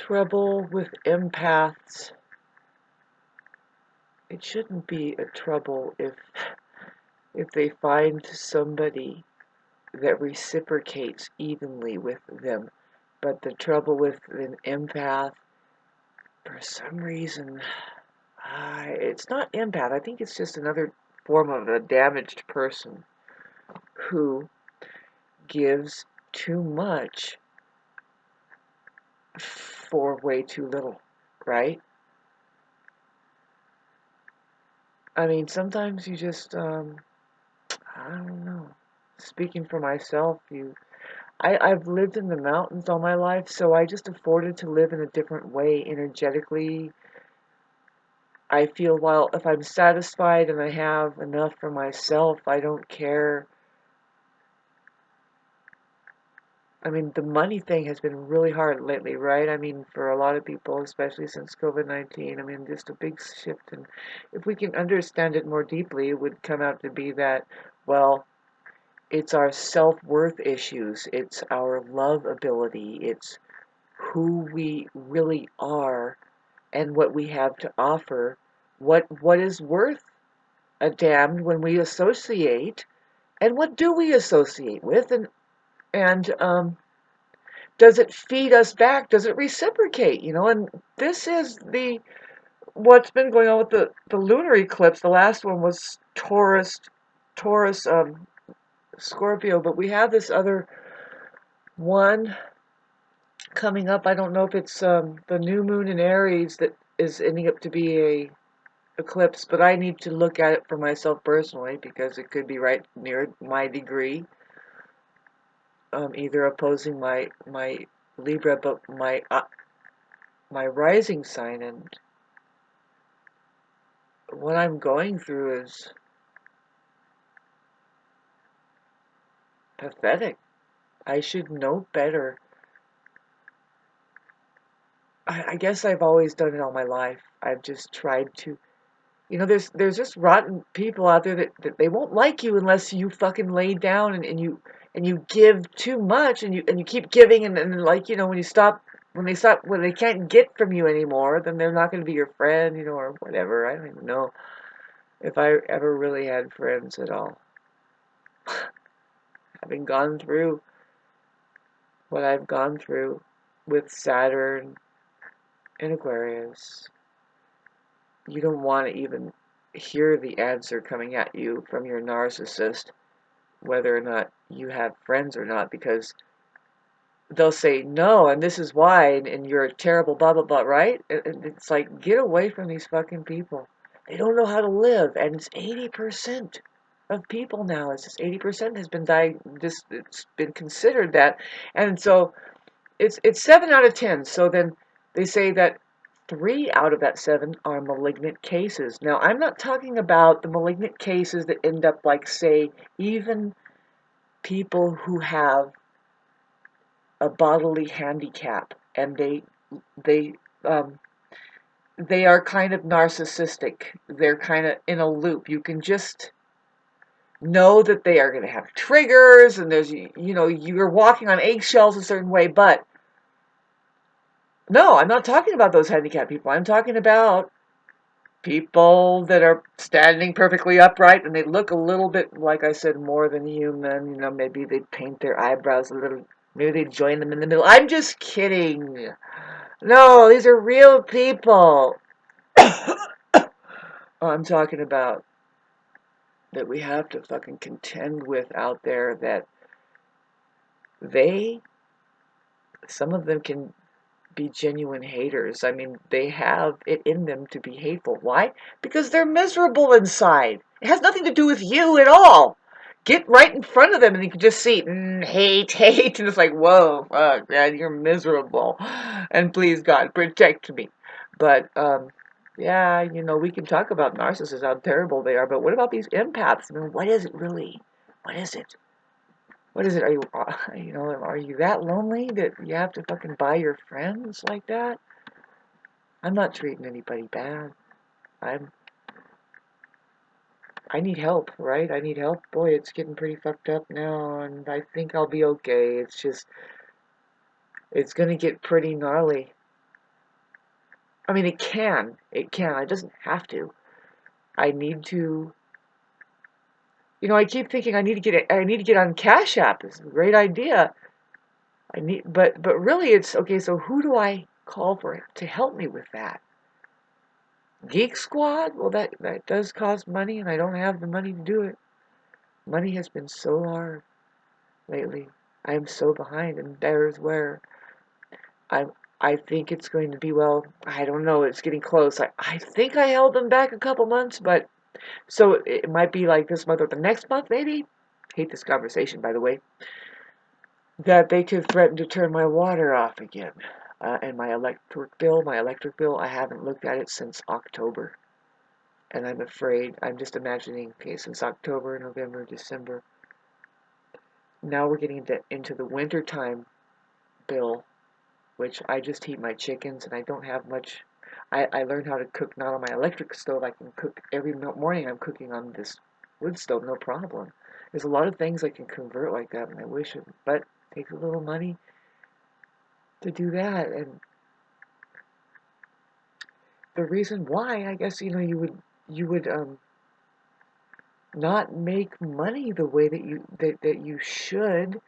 trouble with empaths, it shouldn't be a trouble if they find somebody that reciprocates evenly with them. But the trouble with an empath, for some reason, it's not empath. I think it's just another form of a damaged person who gives too much for way too little, right? I mean, sometimes you just, I don't know. Speaking for myself, I've lived in the mountains all my life, so I just afforded to live in a different way energetically. I feel, well, if I'm satisfied and I have enough for myself, I don't care. I mean, the money thing has been really hard lately, right? I mean, for a lot of people, especially since COVID-19, I mean, just a big shift. And if we can understand it more deeply, it would come out to be that, well, it's our self-worth issues, it's our love ability, it's who we really are and what we have to offer, what is worth a damn when we associate, and what do we associate with, and does it feed us back? Does it reciprocate? And this is what's been going on with the lunar eclipse. The last one was Taurus, Scorpio, but we have this other one coming up. I don't know if it's the new moon in Aries that is ending up to be a eclipse, but I need to look at it for myself personally because it could be right near my degree, either opposing my Libra, but my rising sign, and what I'm going through is pathetic. I should know better. I guess I've always done it all my life. I've just tried to. There's just rotten people out there that they won't like you unless you fucking lay down and you give too much and you keep giving and like when they can't get from you anymore, then they're not going to be your friend, or whatever. I don't even know if I ever really had friends at all. Having gone through what I've gone through with Saturn in Aquarius, you don't want to even hear the answer coming at you from your narcissist, whether or not you have friends or not, because they'll say no, and this is why, and you're a terrible blah blah blah, right? And it's like, get away from these fucking people. They don't know how to live, and it's 80% of people now. It's just 80% has been it's been considered that, and so it's 7 out of 10. So then they say that 3 out of that 7 are malignant cases. Now, I'm not talking about the malignant cases that end up like, say, even people who have a bodily handicap and they um, they are kind of narcissistic. They're kind of in a loop. You can just know that they are going to have triggers, and you're walking on eggshells a certain way, but no, I'm not talking about those handicapped people. I'm talking about people that are standing perfectly upright and they look a little bit, like I said, more than human. Maybe they paint their eyebrows a little, maybe they join them in the middle. I'm just kidding. No, these are real people. I'm talking about that we have to fucking contend with out there, that some of them can be genuine haters. I mean, they have it in them to be hateful. Why? Because they're miserable inside. It has nothing to do with you at all. Get right in front of them and you can just see hate, hate, and it's like, whoa, fuck, man, you're miserable. And please, God, protect me. But, yeah, we can talk about narcissists, how terrible they are, but what about these empaths? I mean, what is it really? What is it? What is it? Are you that lonely that you have to fucking buy your friends like that? I'm not treating anybody bad. I need help, right? I need help. Boy, it's getting pretty fucked up now, and I think I'll be okay. It's gonna get pretty gnarly. I mean, it can. It can. It doesn't have to. I need to. You know, I keep thinking I need to get on Cash App. It's a great idea. But really, it's okay. So who do I call for it to help me with that? Geek Squad? Well, that does cost money, and I don't have the money to do it. Money has been so hard lately. I am so behind, and there's where I I think it's going to be, well, I don't know, it's getting close. I think I held them back a couple months, but so it might be like this month or the next month, maybe. Hate this conversation, by the way. That they could threaten to turn my water off again. And my electric bill, I haven't looked at it since October. And I'm afraid, I'm just imagining, okay, since October, November, December. Now we're getting into the winter time bill, which I just heat my chickens and I don't have much. I learned how to cook not on my electric stove. I can cook every morning. I'm cooking on this wood stove, no problem. There's a lot of things I can convert like that, and I wish it, but it takes a little money to do that. And the reason why, I guess, you would not make money the way that you should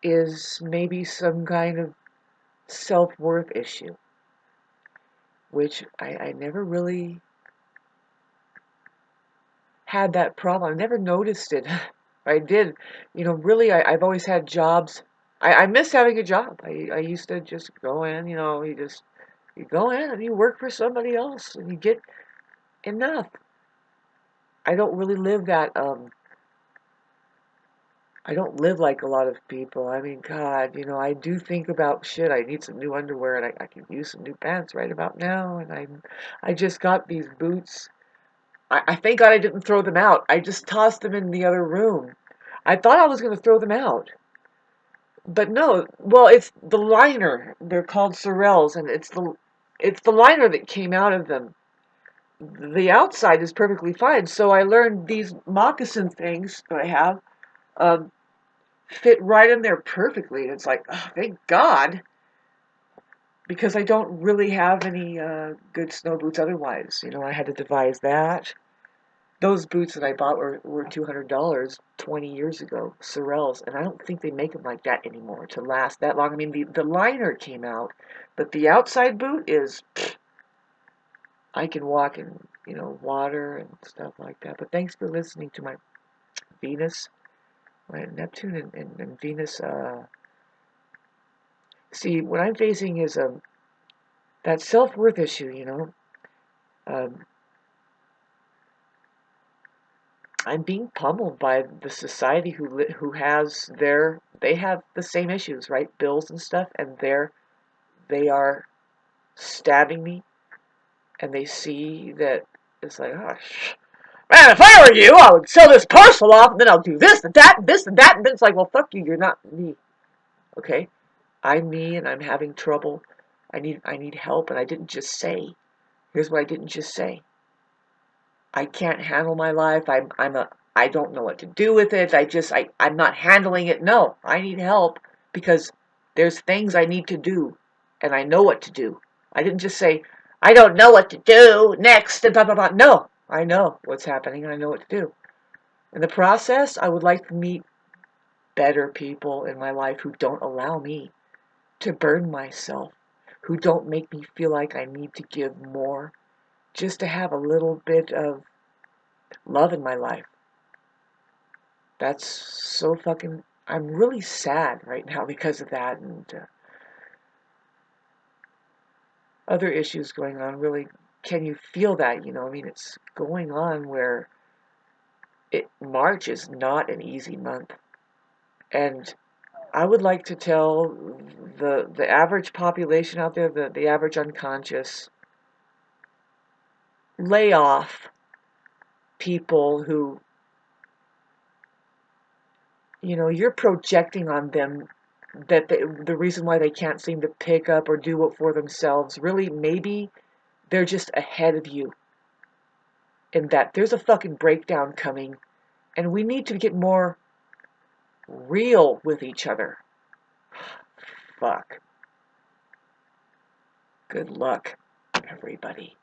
is maybe some kind of self-worth issue, which I never really had that problem. I never noticed it. I did. Really, I've always had jobs. I miss having a job. I used to just go in, you go in and you work for somebody else and you get enough. I don't really live that, I don't live like a lot of people. I mean, God, I do think about shit. I need some new underwear and I can use some new pants right about now. And I just got these boots. I thank God I didn't throw them out. I just tossed them in the other room. I thought I was going to throw them out. But no, well, it's the liner. They're called Sorels, and it's the liner that came out of them. The outside is perfectly fine. So I learned these moccasin things that I have um, fit right in there perfectly. It's like, oh, thank God, because I don't really have any good snow boots otherwise. I had to devise that. Those boots that I bought were $200 20 years ago, Sorels, and I don't think they make them like that anymore to last that long. I mean, the liner came out, but the outside boot is, I can walk in, water and stuff like that. But thanks for listening to my Venus, my Neptune and Venus. See, what I'm facing is that self-worth issue. Um, I'm being pummeled by the society who has they have the same issues, right? Bills and stuff, and they are stabbing me, and they see that it's like, oh, man, if I were you, I would sell this parcel off, and then I'll do this and that, and this and that, and then it's like, well, fuck you, you're not me, okay? I'm me, and I'm having trouble. I need help, and I didn't just say. Here's what I didn't just say. I can't handle my life. I don't know what to do with it. I'm not handling it. No, I need help because there's things I need to do and I know what to do. I didn't just say, I don't know what to do next and blah, blah, blah. No, I know what's happening and I know what to do. In the process, I would like to meet better people in my life who don't allow me to burn myself, who don't make me feel like I need to give more just to have a little bit of love in my life. That's so fucking. I'm really sad right now because of that and other issues going on. Really, can you feel that? I mean, it's going on where March is not an easy month, and I would like to tell the average population out there, the average unconscious, lay off people who you're projecting on them that the reason why they can't seem to pick up or do it for themselves, really, maybe they're just ahead of you in that there's a fucking breakdown coming and we need to get more real with each other. Fuck. Good luck. everybody.